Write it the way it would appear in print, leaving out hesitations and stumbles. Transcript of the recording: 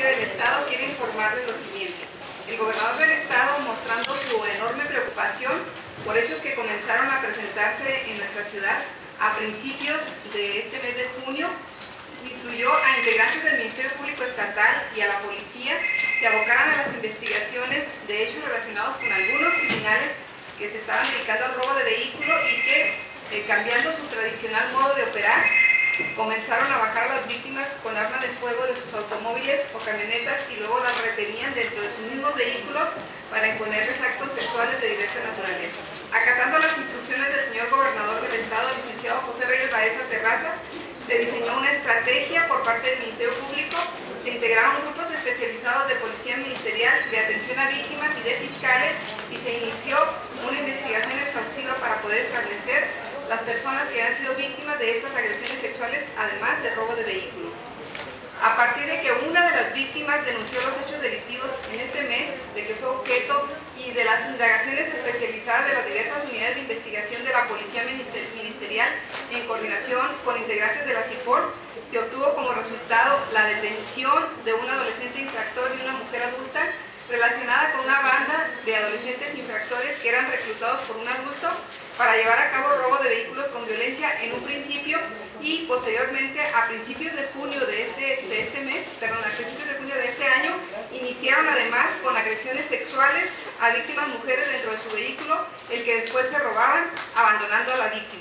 del Estado quiere informarles lo siguiente. El gobernador del Estado, mostrando su enorme preocupación por hechos que comenzaron a presentarse en nuestra ciudad a principios de este mes de junio, instruyó a integrantes del Ministerio Público Estatal y a la policía que abocaran a las investigaciones de hechos relacionados con algunos criminales que se estaban dedicando al robo de vehículos y que, cambiando su tradicional modo de operar, comenzaron a bajar a las víctimas con armas de fuego de sus automóviles o camionetas y luego las retenían dentro de sus mismos vehículos para imponerles actos sexuales de diversa naturaleza. Acatando las instrucciones del señor gobernador del Estado, el licenciado José Reyes Baeza Terraza, se diseñó una estrategia por parte del Ministerio Público, se integraron grupos especializados de Policía Ministerial, de atención a víctimas y de fiscales, y se inició una investigación exhaustiva para poder establecer las personas que han sido víctimas de estas agresiones sexuales, además de robo de vehículos. A partir de que una de las víctimas denunció los hechos delictivos en este mes, de que fue objeto y de las indagaciones especializadas de las diversas unidades de investigación de la Policía Ministerial, en coordinación con integrantes de la CIPOL, se obtuvo como resultado la detención de un adolescente infractor y una mujer adulta relacionada con una banda de adolescentes infractores que eran reclutados por un adulto para llevar a cabo robo de vehículos con violencia en un principio y posteriormente a principios de junio de este año, iniciaron además con agresiones sexuales a víctimas mujeres dentro de su vehículo, el que después se robaban abandonando a la víctima.